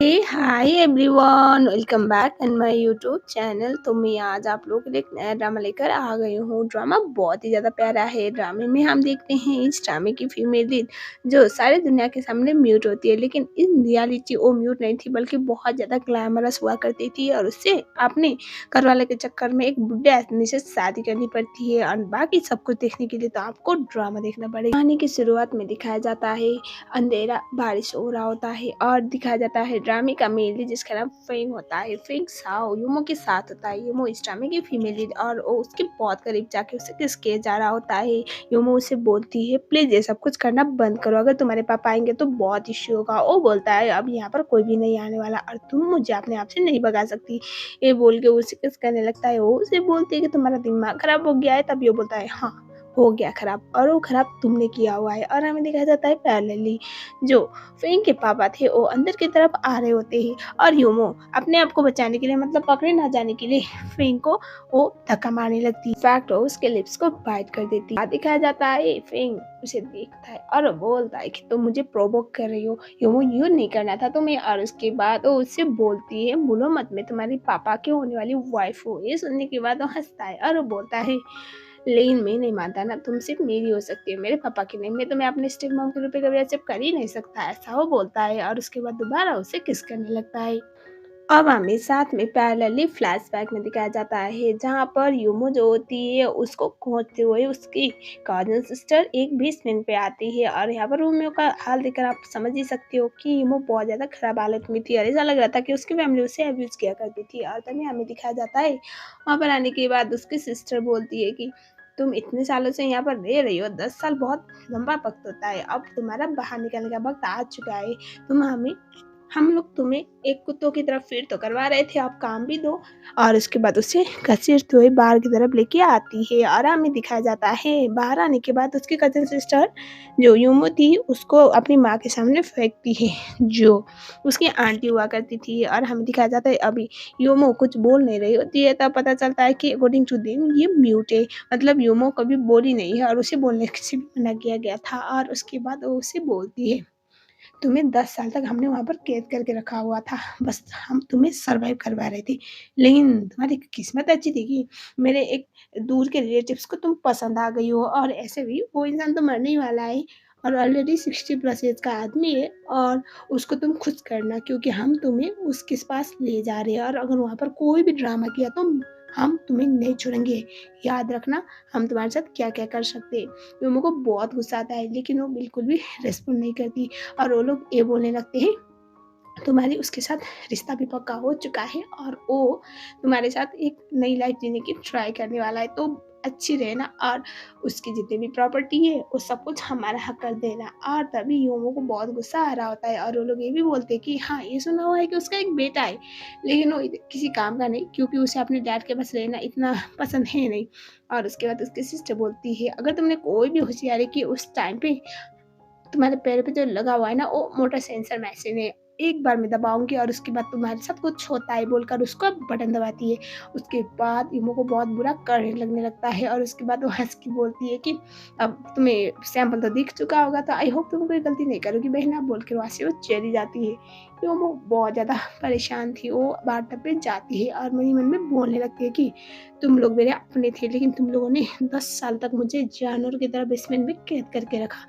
Hey hi everyone, welcome back in my YouTube channel. तो मैं आज आप लोगों के लिए एक नया ड्रामा लेकर आ गई हूँ। ड्रामा बहुत ही ज़्यादा प्यारा है। ड्रामे में हम देखते हैं इस ड्रामे की फीमेल लीड जो सारी दुनिया के सामने म्यूट होती है, लेकिन इन रियलिटी वो म्यूट नहीं थी बल्कि बहुत ज़्यादा ग्लैमरस हुआ करती थी और उससे अपने घरवाले के चक्कर में एक बुढ़े आदमी से शादी करनी पड़ती है। और बाकी सब कुछ देखने के लिए तो आपको ड्रामा देखना पड़ेगा। कहानी की शुरुआत में दिखाया जाता है अंधेरा, बारिश हो रहा होता है और दिखाया जाता है ड्रामे का मेन लीड जिसका नाम फेंग होता है। फेंग साओ यूमो के साथ होता है। यूमो इस ड्रामे की फीमेल लीड और वो उसके बहुत करीब जाके उसे किस किया जा रहा होता है। यूमो उसे बोलती है प्लीज ये सब कुछ करना बंद करो, अगर तुम्हारे पापा आएंगे तो बहुत इश्यू होगा। वो बोलता है अब यहाँ पर कोई भी नहीं आने वाला और तुम मुझे अपने आप से नहीं भगा सकती। ये बोल के उसे किस करने लगता है। वो उसे बोलती है कि तुम्हारा दिमाग खराब हो गया है। तब ये बोलता है हाँ हो गया खराब, और वो खराब तुमने किया हुआ है। और हमें दिखाया जाता है पैरेलली जो फेंग के पापा थे वो अंदर की तरफ आ रहे होते हैं और यूमो अपने आप को बचाने के लिए, मतलब पकड़े ना जाने के लिए, फेंग को वो धक्का मारने लगती है। इनफैक्ट वो उसके लिप्स को बाइट कर देती है। दिखाया जाता है फेंग उसे देखता है और बोलता है कि तुम मुझे प्रोवोक कर रही हो, यूमो यूं नहीं करना था तुम्हें। और उसके बाद वो उससे बोलती है बोलो मत, मैं तुम्हारी पापा के होने वाली वाइफ हूँ। ये सुनने के बाद वो हंसता है और वो बोलता है लेकिन मैं नहीं मानता ना, तुम सिर्फ मेरी हो सकती है, मेरे पापा की नहीं। मैं तुम्हें अपने स्टेप मॉम के रूप में कभी एक्सेप्ट कर ही नहीं सकता। ऐसा वो बोलता है और उसके बाद दोबारा उसे किस करने लगता है। अब हमें साथ में पैरेलली फ्लैशबैक में दिखाया जाता है जहाँ पर यूमो जो होती है उसको खोजते हुए उसकी कजन सिस्टर एक बेसमेंट पे आती है। और यहाँ पर यूमो का हाल देखकर आप समझ ही सकते हो कि यूमो बहुत ज़्यादा खराब हालत में थी और ऐसा लग रहा था कि उसकी फैमिली उसे अब्यूज़ किया करती थी। और तभी हमें दिखाया जाता है वहाँ पर आने के बाद उसकी सिस्टर बोलती है कि तुम इतने सालों से यहाँ पर रह रही हो, 10 साल बहुत लंबा वक्त होता है, अब तुम्हारा बाहर निकलने का वक्त आ चुका है। तुम हमें हम लोग तुम्हें एक कुत्तों की तरफ फीड तो करवा रहे थे, अब काम भी दो। और उसके बाद उसे घसीटते हुए बाहर की तरफ लेके आती है और हमें दिखाया जाता है बाहर आने के बाद उसकी कजन सिस्टर जो यूमो थी उसको अपनी माँ के सामने फेंकती है जो उसकी आंटी हुआ करती थी। और हमें दिखाया जाता है अभी यूमो कुछ बोल नहीं रही होती है, तब पता चलता है कि अकॉर्डिंग टू देम ये म्यूट है, मतलब यूमो कभी बोली नहीं है और उसे बोलने से भी मना किया गया था। और उसके बाद वो उसे बोलती है तुम्हें 10 साल तक हमने वहाँ पर कैद करके रखा हुआ था, बस हम तुम्हें सर्वाइव करवा रहे थे। लेकिन तुम्हारी किस्मत अच्छी थी कि मेरे एक दूर के रिलेटिव्स को तुम पसंद आ गई हो, और ऐसे भी वो इंसान तो मरने ही वाला है और ऑलरेडी 60+ एज का आदमी है। और उसको तुम खुश करना क्योंकि हम तुम्हें उसके पास ले जा रहे हैं, और अगर वहाँ पर कोई भी ड्रामा किया तो हम तुम्हें नहीं छोड़ेंगे। याद रखना हम तुम्हारे साथ क्या क्या कर सकते हैं। यूमो को बहुत गुस्सा आता है लेकिन वो बिल्कुल भी रिस्पॉन्ड नहीं करती और वो लोग ये बोलने लगते हैं तुम्हारी उसके साथ रिश्ता भी पक्का हो चुका है और वो तुम्हारे साथ एक नई लाइफ जीने की ट्राई करने वाला है, तो अच्छी रहना और उसकी जितनी भी प्रॉपर्टी है वो सब कुछ हमारा हक कर देना। और तभी यूमो को बहुत गुस्सा आ रहा होता है और वो लोग ये भी बोलते हैं कि हाँ ये सुना हुआ है कि उसका एक बेटा है, लेकिन वो किसी काम का नहीं क्योंकि उसे अपने डैड के पास रहना इतना पसंद है नहीं। और उसके बाद उसकी सिस्टर बोलती है अगर तुमने कोई भी होशियारी की उस टाइम पे तुम्हारे पैर पे जो लगा हुआ है ना वो मोटर सेंसर मशीन है, एक बार मैं दबाऊंगी और उसके बाद तुम्हारे साथ कुछ होता है बोलकर उसको बटन दबाती है। उसके बाद इमो को बहुत बुरा करने लगने लगता है और उसके बाद वो हंस के बोलती है कि अब तुम्हें सैंपल तो दिख चुका होगा तो आई होप तुम कोई गलती नहीं करोगी बहना, बोल के वहाँ से वो चली जाती है। इमो बहुत ज़्यादा परेशान थी, वो बाथटब पे जाती है और मन ही मन में बोलने लगती है कि तुम लोग मेरे अपने थे लेकिन तुम लोगों ने 10 साल तक मुझे जानवर की तरह बेसमेंट में कैद करके रखा।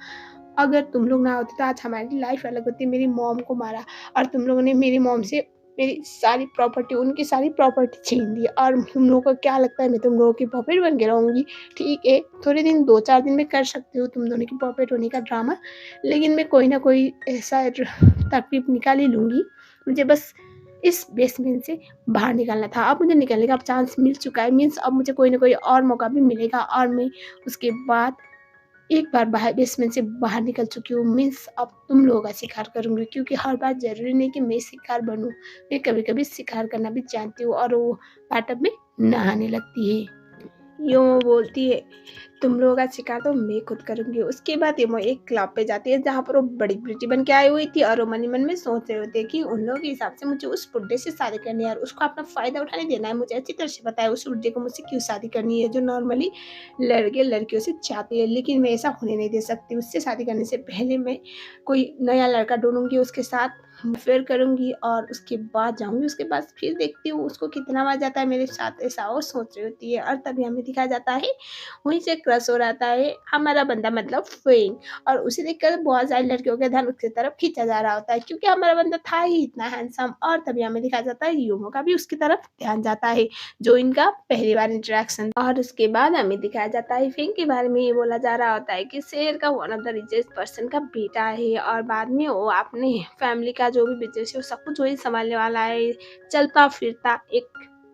अगर तुम लोग ना होते तो आज हमारी लाइफ अलग होती। मेरी मॉम को मारा और तुम लोगों ने मेरी मॉम से मेरी सारी प्रॉपर्टी, उनकी सारी प्रॉपर्टी छीन ली, और तुम लोगों को क्या लगता है मैं तुम लोगों की पॉपेट बन के रहूँगी? ठीक है, थोड़े दिन 2-4 दिन में कर सकती हूँ तुम दोनों की पॉपेट होने का ड्रामा, लेकिन मैं कोई ना कोई ऐसा तरकीब निकाल ही लूँगी। मुझे बस इस बेसमेंट से बाहर निकलना था। अब मुझे निकलने का चांस मिल चुका है, मीन्स अब मुझे कोई ना कोई और मौका भी मिलेगा और मैं उसके बाद एक बार बाहर बेसमेंट से बाहर निकल चुकी हूँ, मीन्स अब तुम लोगों का शिकार करूँगी क्योंकि हर बार ज़रूरी नहीं कि मैं शिकार बनूँ, मैं कभी-कभी शिकार करना भी जानती हूँ। और वो बाथटब में नहाने लगती है। यूँ बोलती है तुम लोगों का शिकार तो मैं खुद करूँगी। उसके बाद ये वो एक क्लब पे जाती है जहाँ पर वो बड़ी ब्यूटी बन के आई हुई थी और वो मन ही मन में सोच रहे होते हैं कि उन लोगों के हिसाब से मुझे उस बुड्ढे से शादी करनी है और उसको अपना फ़ायदा उठाने देना है। मुझे अच्छी तरह से पता है उस बुड्ढे को मुझसे क्यों शादी करनी है जो नॉर्मली लड़के लड़कियों से चाहते हैं, लेकिन मैं ऐसा होने नहीं दे सकती। उससे शादी करने से पहले मैं कोई नया लड़का ढूँढूँगी, उसके साथ फिर करूँगी और उसके बाद जाऊँगी, उसके बाद फिर देखती हूँ उसको कितना मज़ा आता है मेरे साथ, ऐसा वो सोच रही होती है। और तभी हमें दिखाया जाता है वहीं से क्रश हो जाता है हमारा बंदा मतलब फेंग, और उसे देखकर बहुत सारी लड़कियों का ध्यान उसकी तरफ खींचा जा रहा होता है क्योंकि हमारा बंदा था ही इतना हैंडसम। और तभी हमें दिखाया जाता है यूमो का भी उसकी तरफ ध्यान जाता है, जो इनका पहली बार इंटरेक्शन। और उसके बाद हमें दिखाया जाता है फेंग के बारे में ये बोला जा रहा होता है कि शेर का one of the richest person का बेटा है, और बाद में वो अपने फैमिली का जो भी बिजनेस है वो सब कुछ वही संभालने वाला है। चलता फिरता एक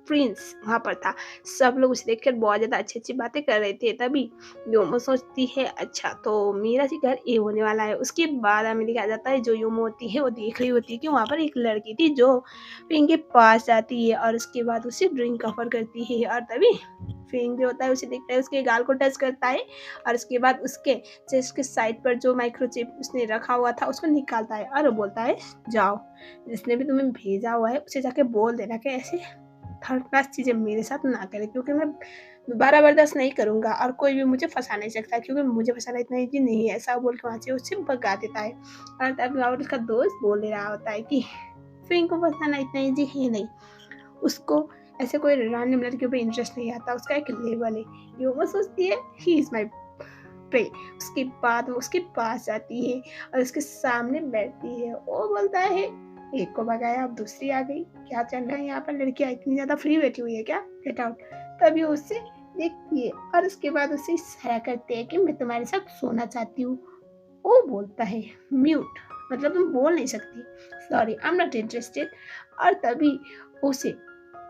प्रिंस वहाँ पर था। सब लोग उसे देखकर बहुत ज़्यादा अच्छी-अच्छी बातें कर रहे थे। तभी योमो सोचती है अच्छा तो मेरा जिगर ये होने वाला है। उसके बाद हमें दिखाया जाता है जो योमो होती है वो देख रही होती है कि वहाँ पर एक लड़की थी जो फेंग के पास जाती है और उसके बाद उसे ड्रिंक ऑफर करती है। और तभी फेंग जो होता है उसे देखता है, उसके गाल को टच करता है और उसके बाद उसके चेस्ट के साइड पर जो माइक्रोचिप उसने रखा हुआ था उसको निकालता है और वो बोलता है जाओ, जिसने भी तुम्हें भेजा हुआ है उसे जाके बोल देना कि ऐसे थर्ड क्लास चीज़ें मेरे साथ ना करे, क्योंकि मैं दोबारा बर्दाश्त नहीं करूँगा और कोई भी मुझे फँसा नहीं सकता क्योंकि मुझे फँसाना इतना ईज़ी नहीं है। ऐसा बोल के वहाँ से उसे भगा देता है। और तभी और उसका दोस्त बोल दे रहा होता है कि फेंग को फँसाना इतना ईज़ी है नहीं। उसको ऐसे कोई रैंडम लड़कियों पे इंटरेस्ट नहीं आता, उसका एक लेवल है। ये वो सोचती है ही इज़ माय प्रे। उसके बाद वो उसके पास जाती है और उसके सामने बैठती है। वो बोलता है एक को भगाया अब दूसरी आ गई, क्या चल रहा है यहाँ पर, लड़कियाँ इतनी ज़्यादा फ्री बैठी हुई है क्या, गेट आउट। तभी वो उससे देखती है और उसके बाद उसे इशारा करते हैं कि मैं तुम्हारे साथ सोना चाहती हूँ। वो बोलता है म्यूट, मतलब तुम बोल नहीं सकती, sorry I am not interested. और तभी उसे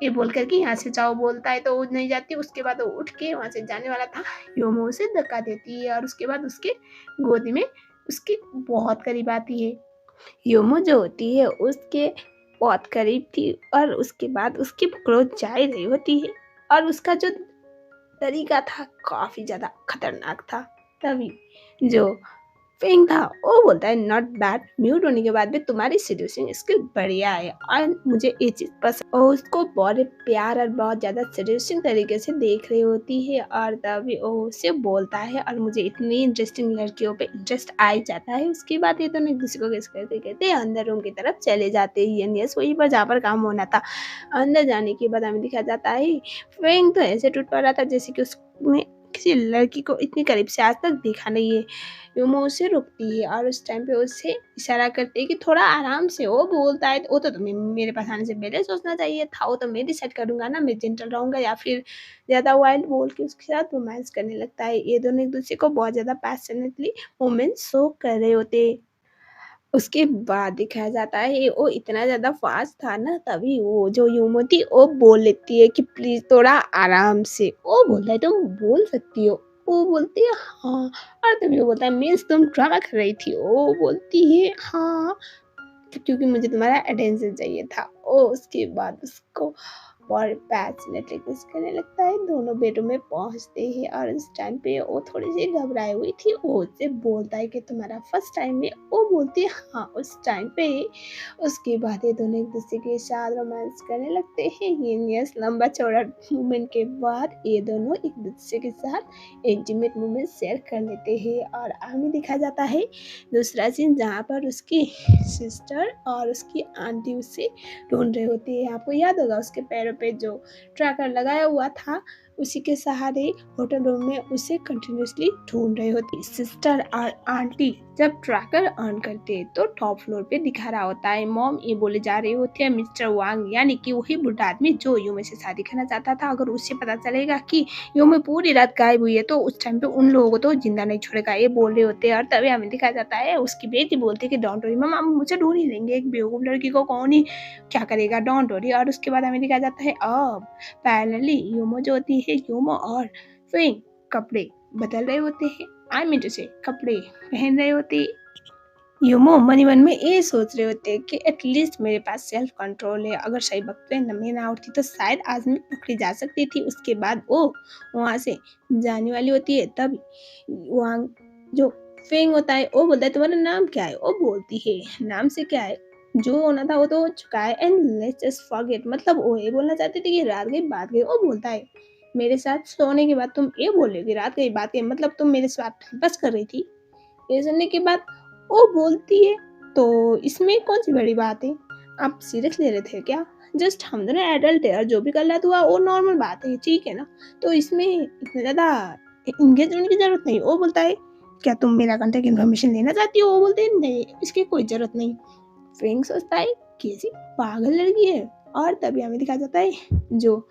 ये बोल कर के यहाँ से जाओ बोलता है तो वो नहीं जाती। उसके बाद वो उठ के वहाँ से जाने वाला था, योमो उसे धक्का देती है और उसके बाद उसके गोदी में उसके बहुत करीब आती है। योमो जो होती है उसके बहुत करीब थी और उसके बाद उसकी क्लोज जा ही रही होती है और उसका जो तरीका था काफ़ी ज़्यादा खतरनाक था। तभी जो फेंग था वो बोलता है नॉट बैड, म्यूट होने के बाद भी तुम्हारी सेड्यूसिंग स्किल बढ़िया है और मुझे ये चीज़ पसंद। और उसको बहुत प्यार और बहुत ज़्यादा सेड्यूसिंग तरीके से देख रही होती है और तभी वो उससे बोलता है और मुझे इतनी इंटरेस्टिंग लड़कियों पे इंटरेस्ट आ ही जाता है। उसके बाद ये दोनों एक दूसरे को किस करते कहते अंदर रूम की तरफ चले जाते हैं। यस वहीं पर जहाँ पर काम होना था। अंदर जाने के बाद हमें दिखा जाता है फेंग तो ऐसे टूट पड़ा था जैसे कि उसने किसी लड़की को इतनी करीब से आज तक देखा नहीं है। यूमो उसे रोकती है और उस टाइम पे उसे इशारा करती है कि थोड़ा आराम से। वो बोलता है वो तो तुम्हें मेरे पास आने से पहले सोचना चाहिए था, वो तो मैं डिसाइड करूँगा ना, मैं जेंटल रहूँगा या फिर ज़्यादा वाइल्ड, बोल के उसके साथ रोमांस करने लगता है। ये दोनों एक दूसरे को बहुत ज़्यादा पैशनेटली मोमेंट शो कर रहे होते हैं। उसके बाद दिखाया जाता है वो इतना ज़्यादा फ़ास्ट था ना, तभी वो जो यूमो थी वो बोल लेती है कि प्लीज़ थोड़ा आराम से। वो बोलता है तुम बोल सकती हो। वो बोलती है हाँ, और तभी वो बोलता है मीन्स तुम ड्रामा कर रही थी। वो बोलती है हाँ, क्योंकि मुझे तुम्हारा अटेंशन चाहिए था। और उसके बाद उसको और पैशनेटली किस करने लगता है। दोनों बेडरूम में पहुँचते हैं और उस टाइम पे वो थोड़ी-सी घबराई हुई थी। वो उससे बोलता है कि तुम्हारा फर्स्ट टाइम है? वो बोलती है हाँ, उस टाइम पे। उसके बाद ये दोनों एक-दूसरे के साथ रोमांस करने लगते हैं। यस लंबा-चौड़ा मूवमेंट के बाद ये दोनों एक-दूसरे के साथ इंटीमेट मोमेंट शेयर कर लेते हैं और हमें दिखाया जाता है दूसरा सीन जहाँ पर उसकी सिस्टर और उसकी आंटी उसे ढूँढ रही होती है। आपको याद होगा उसके पैरों पे जो ट्रैकर लगाया हुआ था, उसी के सहारे होटल रूम में उसे कंटिन्यूअसली ढूंढ रही होती। सिस्टर और आंटी जब ट्रैकर ऑन करते हैं तो टॉप फ्लोर पे दिखा रहा होता है। मॉम ये बोले जा रहे होते हैं मिस्टर वांग, यानी कि वही बुढ़ा आदमी जो यूमे से शादी करना चाहता था, अगर उससे पता चलेगा कि यूमे पूरी रात गायब हुई है तो उस टाइम पे उन लोगों को तो जिंदा नहीं छोड़ेगा, ये बोल रहे होते हैं। और तभी हमें दिखाया जाता है उसकी बेटी बोलती है कि डोंट वरी मम, हम मुझे ढूंढ ही लेंगे, एक बेवकूफ लड़की को कौन ही क्या करेगा, डोंट वरी। और उसके बाद हमें दिखाया जाता है अब पैरेलली यूमो जो होती है, यूमो और फेंग कपड़े बदल रहे होते हैं। आई मीन टू से कपड़े पहन रहे होते हैं। यूमो मन ही मन में ये सोच रहे होते हैं कि एटलीस्ट मेरे पास सेल्फ कंट्रोल है, अगर सही वक्त पे मैं ना उठती तो शायद आज मैं पकड़ी जा सकती थी। उसके बाद वो वहाँ से जाने वाली होती है। तब वहाँ जो फेंग होता है वो बोलता है तुम्हारा नाम क्या है? वो बोलती है नाम से क्या है, जो होना था वो तो हो चुका है एंड लेट्स जस्ट फॉरगेट, मतलब वो ये बोलना चाहते थे कि रात गई बात गई। वो बोलता है मेरे साथ सोने के बाद तुम ये बोल रहे हो कि रात गई बात गई, मतलब तुम मेरे साथ बस कर रही थी। ये सुनने के बाद वो बोलती है तो इसमें कौन-सी बड़ी बात है? आप सीरियस ले रहे थे क्या? जस्ट हम दोनों एडल्ट है और जो भी गलत हुआ वो नॉर्मल बात है, ठीक है ना? तो इसमें इतना ज़्यादा एंगेज होने की ज़रूरत नहीं। वो बोलता है, क्या तुम मेरा कॉन्टैक्ट इन्फॉर्मेशन लेना चाहती हो? वो बोलते हैं, नहीं, इसकी कोई ज़रूरत नहीं। फ्रेंक सोचता है, कैसी पागल लड़की है। और तभी हमें दिखाया जाता है जो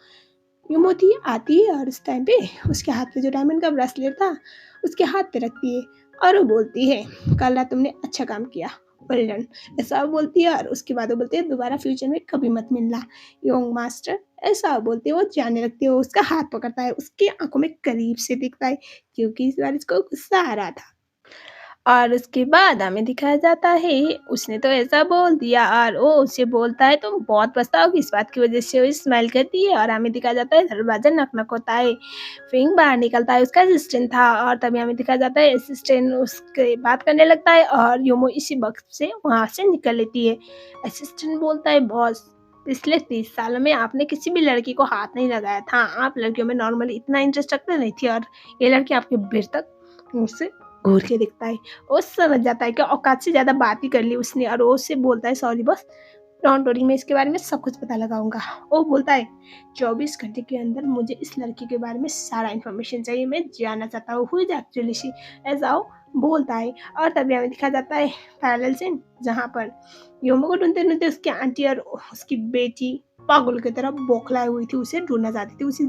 युमोथी आती है और उस टाइम पे उसके हाथ पे जो डायमंड का ब्रेसलेट था उसके हाथ पे रखती है और वो बोलती है, कल रात तुमने अच्छा काम किया, वेल डन। ऐसा वो बोलती है और उसके बाद वो बोलती है, दोबारा फ्यूचर में कभी मत मिलना योंग मास्टर। ऐसा वो बोलती है, वो जाने लगती है, वो उसका हाथ पकड़ता है, उसकी आंखों में करीब से दिखता है क्योंकि इस बार इसको गुस्सा आ रहा था। और उसके बाद हमें दिखाया जाता है उसने तो ऐसा बोल दिया और वो उससे बोलता है, तुम बहुत पछताओगी इस बात की वजह से। वो स्माइल करती है और हमें दिखाया जाता है दरवाजा नक नक होता है। फिंग बाहर निकलता है, उसका असिस्टेंट था और तभी हमें दिखाया जाता है असिस्टेंट उसके बात करने लगता है और योमो इसी वक्त से वहाँ से निकल लेती है। असिस्टेंट बोलता है, बॉस पिछले 30 सालों में आपने किसी भी लड़की को हाथ नहीं लगाया था, आप लड़कियों में नॉर्मली इतना इंटरेस्ट रखते नहीं थी और ये लड़की आपके भीड़ तक उससे घूर के दिखता है। वो समझ जाता है कि औकात से ज़्यादा बात ही कर ली उसने और वो उससे बोलता है, सॉरी बॉस, डोंट वरी, मैं इसके बारे में सब कुछ पता लगाऊंगा। वो बोलता है, 24 घंटे के अंदर मुझे इस लड़की के बारे में सारा इन्फॉर्मेशन चाहिए, मैं जानना चाहता हूँ हु इज एक्चुअली शी। ऐसा वो बोलता है और तभी हमें दिखा जाता है पैरेलल सीन जहाँ पर योमो को ढूंढते ढूंढते उसकी आंटी और उसकी बेटी पागल की तरह बौखलाए हुई थी, उसे ढूंढना चाहती थी, उसे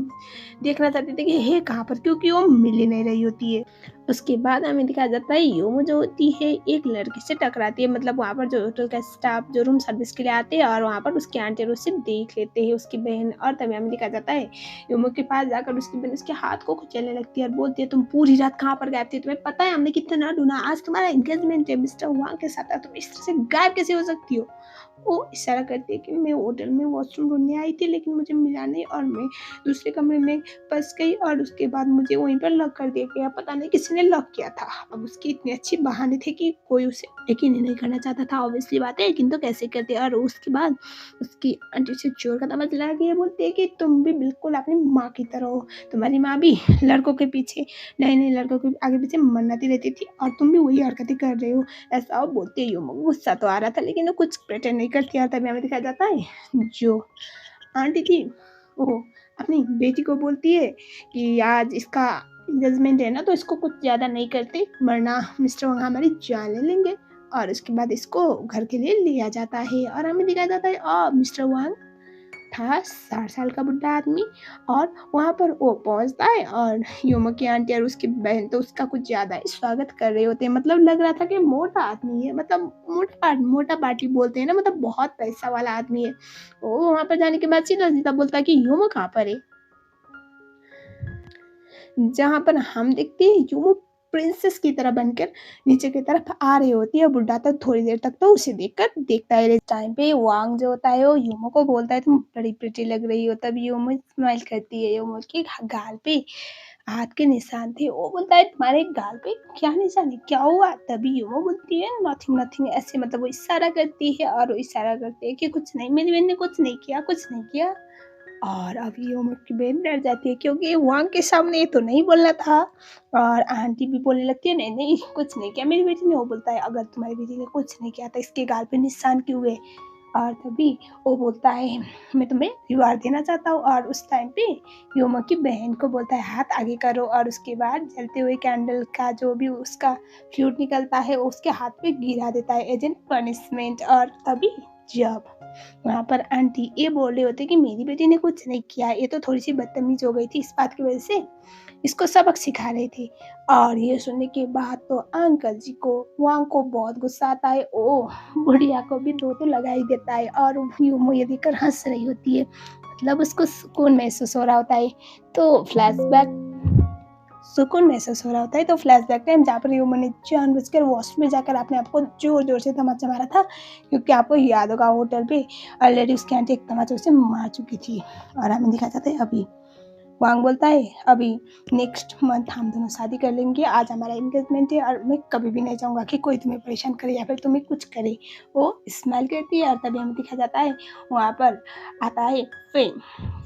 देखना चाहती थी कि है कहाँ पर, क्योंकि वो मिल ही नहीं रही होती है। उसके बाद हमें दिखाया जाता है योमो जो होती है एक लड़की से टकराती है, मतलब वहाँ पर जो होटल का स्टाफ जो रूम सर्विस के लिए आते हैं और वहाँ पर उसकी आंटी और उसे देख लेते हैं उसकी बहन। और तभी हमें दिखाया जाता है योमो के पास जाकर उसकी बहन उसके हाथ को कुचलने लगती है और बोलती है, तुम पूरी रात कहाँ पर गायब थी, तुम्हें पता है हमने कितना ढूंढा, आज तुम्हारा एंगेजमेंट है मिस्टर वांग के साथ, तुम इस तरह से गायब कैसे हो सकती हो। वो इशारा करती है कि मैं होटल में वॉशरूम ढूंढने आई थी लेकिन मुझे मिला नहीं और मैं दूसरे कमरे में फंस गई और उसके बाद मुझे वहीं पर लॉक कर दिया गया, पता नहीं किसने लॉक किया था। अब उसकी इतनी अच्छी बहाने थे कि कोई उसे यकीन ही नहीं करना चाहता था, ऑब्वियसली बात है, यकीन तो कैसे करते। और उसके बाद उसकी आंटी से चोर का दावा चला के ये बोलती है कि तुम भी बिल्कुल अपनी माँ की तरह हो, तुम्हारी माँ भी लड़कों के पीछे नए नए लड़कों के आगे पीछे मन्नती रहती थी और तुम भी वही हरकतें कर रहे हो। ऐसा वो बोलते ही हो, गुस्सा तो आ रहा था लेकिन वो कुछ प्रेटेंड नहीं करती और तभी हमें दिखाया जाता है जो आंटी थी वो अपनी बेटी को बोलती है कि आज इसका एंगेजमेंट है ना, तो इसको कुछ ज़्यादा नहीं करते वरना मिस्टर वंग हमारी जान ले लेंगे। और उसके बाद इसको घर के लिए लिया जाता है और हमें दिखाया जाता है मिस्टर वांग था 60 साल का बुढ़ा आदमी और वहाँ पर वो पहुँचता है और योमो की आंटी और उसकी बहन तो उसका कुछ ज़्यादा ही स्वागत कर रहे होते हैं, मतलब लग रहा था कि मोटा आदमी है, मतलब मोटा पार्टी बोलते हैं ना, मतलब बहुत पैसा वाला आदमी है। वो वहाँ पर जाने के बाद सीधा सीधा बोलता है कि योमो कहाँ पर है, जहाँ पर हम देखते हैं योमो प्रिंसेस की तरह बनकर नीचे की तरफ आ रही होती है। बुढ़ा तो थोड़ी देर तक तो उसे देखकर देखता है। इस टाइम पे वांग जो होता है वो योमो को बोलता है, तुम बड़ी प्रिटी लग रही हो। तब योमो स्माइल करती है, योमो के गाल पे हाथ के निशान थे। वो बोलता है, तुम्हारे गाल पे क्या निशान है, क्या हुआ? तभी योमो बोलती है, नथिंग नथिंग, ऐसे मतलब वो इशारा करती है और वो इशारा करती है कि कुछ नहीं, मेरी बहन ने कुछ नहीं किया, कुछ नहीं किया। और अभी योमो की बहन डर जाती है क्योंकि वांग के सामने ये तो नहीं बोलना था। और आंटी भी बोलने लगती है, नहीं नहीं कुछ नहीं किया मेरी बेटी ने। वो बोलता है, अगर तुम्हारी बेटी ने कुछ नहीं किया तो इसके गाल पे निशान क्यों हुए? और तभी वो बोलता है, मैं तुम्हें रिवार्ड देना चाहता हूँ। और उस टाइम पे योमो की बहन को बोलता है, हाथ आगे करो। और उसके बाद जलते हुए कैंडल का जो भी उसका फ्लूट निकलता है उसके हाथ पे गिरा देता है एज एन पनिशमेंट। और तभी जब वहाँ पर आंटी ये बोल रहे होते कि मेरी बेटी ने कुछ नहीं किया, ये तो थोड़ी सी बदतमीज हो गई थी, इस बात की वजह से इसको सबक सिखा रहे थे। और ये सुनने के बाद तो अंकल जी को वांग को बहुत गुस्सा आता है। ओ बुढ़िया को भी दो तो लगा ही देता है और यूमो ये देखकर हंस रही होती है, मतलब उसको सुकून महसूस हो रहा होता है। तो फ्लैशबैक सुकून महसूस हो रहा होता है। तो फ्लैशबैक टाइम जहाँ पर यूमो ने जानबूझकर वॉशरूम में जाकर अपने आप को जोर जोर से तमाचा मारा था, क्योंकि आपको याद होगा होटल पे ऑलरेडी उसकी आंटी एक तमाचा उसे मार चुकी थी। और हमें दिखा जाता है अभी वांग बोलता है, अभी नेक्स्ट मंथ हम दोनों शादी कर लेंगे, आज हमारा एंगेजमेंट है और मैं कभी भी नहीं चाहूँगा कि कोई तुम्हें परेशान करे या फिर तुम्हें कुछ करे। वो स्माइल करती है और तभी हमें दिखा जाता है वहाँ पर आता है फेंग।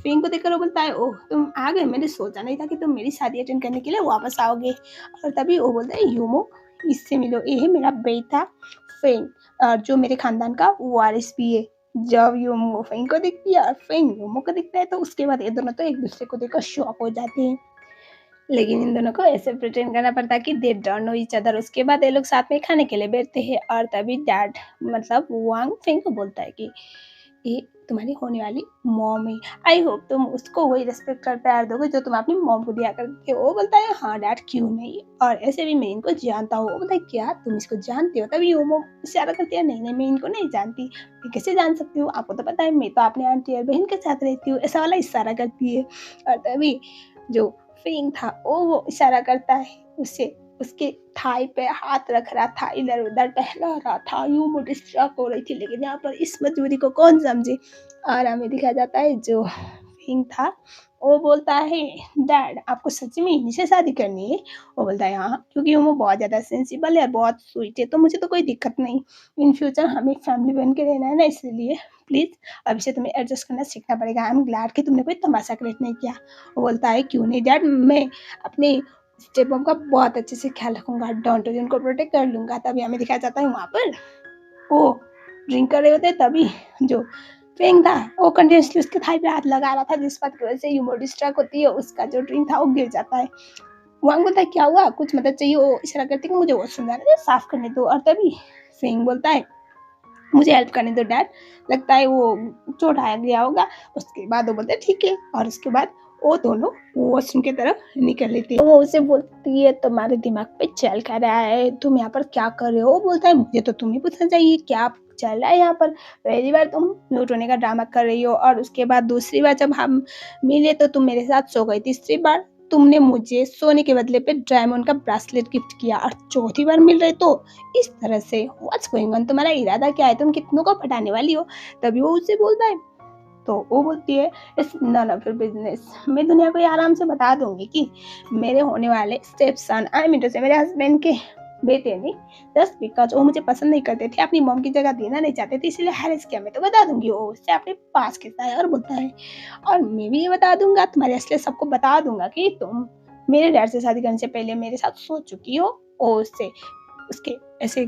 फेंग को देखकर वो बोलता है, ओह तुम आ गए, मैंने सोचा नहीं था कि तुम मेरी शादी अटेंड करने के लिए वापस आओगे। और तभी वो बोलता है, यूमो इससे मिलो, ये है मेरा बेटा फेंग। और जो मेरे खानदान का वारिस भी है। जब यूमो फेंग को दिखती है और फेंग यूमो को दिखता है तो उसके बाद ये दोनों तो एक दूसरे को देखकर शॉक हो जाते हैं। लेकिन इन दोनों को ऐसे प्रिटेंड करना पड़ता है कि they don't know each other. उसके बाद ये लोग साथ में खाने के लिए बैठते हैं और तभी डैड मतलब वांग फेंग को बोलता है कि ये तुम्हारी होने वाली मॉम है। आई होप तुम उसको वही रिस्पेक्ट और प्यार दोगे जो तुम अपनी मॉम को दिया करते हो। वो बोलता है हाँ डैड क्यों नहीं, और ऐसे भी मैं इनको जानता हूँ। वो बोलता है क्या तुम इसको जानते हो? तभी वो मॉम इशारा करती है नहीं नहीं मैं इनको नहीं जानती। मैं कैसे जान सकती हूँ, आपको तो पता है मैं तो अपने आंटी और बहन के साथ रहती हूँ। ऐसा वाला इशारा करती है और तभी जो फेंग था वो इशारा करता है उससे, उसके थाई पे हाथ रख रहा था, इधर उधर टहला रहा था। यूं वो डिस्ट्रैक्ट हो रही थी, लेकिन यहाँ पर इस मजबूरी को कौन समझे। और हमें दिखाया जाता है जो फेंग था वो बोलता है डैड आपको सच में इन्हीं से शादी करनी है? वो बोलता है हाँ, क्योंकि वो बहुत ज़्यादा सेंसिबल है, बहुत स्वीट है, तो मुझे तो कोई दिक्कत नहीं। इन फ्यूचर हमें फैमिली बन के रहना है ना, इसलिए प्लीज़ अभी से तुम्हें एडजस्ट करना सीखना पड़ेगा। आई एम ग्लैड कि तुमने कोई तमाशा क्रिएट नहीं किया। वो बोलता है क्यों नहीं डैड, मैं अपने स्टेप मॉम का बहुत अच्छे से ख्याल रखूंगा, डोंट वरी, उनको प्रोटेक्ट कर लूंगा। तभी हमें दिखाया जाता है वहाँ पर वो ड्रिंक कर रहे होते हैं, तभी जो फेंग था वो कंटिन्यूसली उसके थाई पे हाथ लगा रहा था, जिस बात की वजह से यूमो डिस्ट्रैक्ट होती है, उसका जो ड्रिंक था वो गिर जाता है। वांग बोलता है क्या हुआ, कुछ मदद चाहिए? वो इशारा करती है कि मुझे वॉशरूम जाना है, साफ करने दो। और तभी फेंग बोलता है मुझे हेल्प करने दो डैड, लगता है वो चोट आया गया होगा। उसके बाद वो बोलते हैं ठीक है, और उसके बाद वो दोनों वॉशरूम की तरफ निकल लेती है। वो उसे बोलती है तुम्हारे दिमाग पे चल क्या रहा है, तुम यहाँ पर क्या कर रहे हो? वो बोलता है मुझे तो तुम्हें पूछना चाहिए क्या चल रहा है यहाँ पर। पहली बार तुम म्यूट होने का ड्रामा कर रही हो, और उसके बाद दूसरी बार जब हम मिले तो तुम मेरे साथ सो गई, तीसरी बार तुमने मुझे सोने के बदले पे डायमंड का ब्रेसलेट गिफ्ट किया, और चौथी बार मिल रहे तो इस तरह से। व्हाट्स गोइंग ऑन, तुम्हारा इरादा क्या है, तुम कितनों को फटाने वाली हो? तभी वो उससे बोलता है तो वो बोलती है it's none of your business, मैं दुनिया को आराम से बता दूंगी कि मेरे होने वाले stepson I mean to say मेरे हस्बैंड के बेटे ने जस्ट बिकॉज वो मुझे पसंद नहीं करते थे, अपनी मॉम की जगह देना नहीं चाहते थे, इसलिए हैरेस किया। मैं तो बता दूंगी। वो उससे अपने पास कहता है और बोलता है और मैं भी ये बता दूंगा तुम्हारे असलियत सबको बता दूंगा कि तुम मेरे डैड से शादी करने से पहले मेरे साथ सो चुकी हो। और उससे उसके ऐसे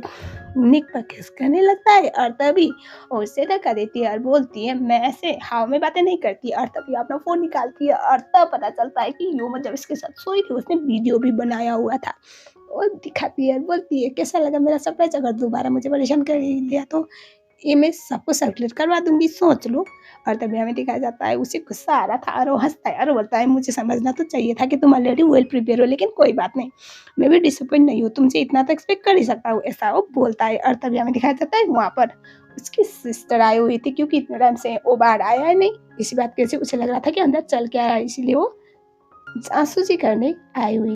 निक पर किस करने लगता है, और तभी वो उससे धक्का देती है और बोलती है मैं ऐसे हाव में बातें नहीं करती। और तभी अपना फोन निकालती है और तब पता चलता है कि यूमो जब इसके साथ सोई थी उसने वीडियो भी बनाया हुआ था। और दिखाती है, बोलती है कैसा लगा मेरा सरप्राइज, अगर दोबारा मुझे परेशान कर लिया तो ये मैं सबको सर्कुलेट करवा दूंगी, सोच लो। और तभी हमें दिखाया जाता है उसे गुस्सा आ रहा था और वो हंसता है और बोलता है मुझे समझना तो चाहिए था कि तुम ऑलरेडी वेल प्रिपेयर हो, लेकिन कोई बात नहीं, मैं भी डिसअपॉइंट नहीं हूँ, तुमसे इतना तो एक्सपेक्ट कर ही सकता हूँ, ऐसा वो बोलता है। और तभी हमें दिखाया जाता है वहाँ पर उसकी सिस्टर आई हुई थी, क्योंकि इतने टाइम से वो बाहर आया है नहीं, इसी बात की वजह से उसे लग रहा था कि अंदर चल के आया, इसीलिए वो जासूसी करने आई हुई।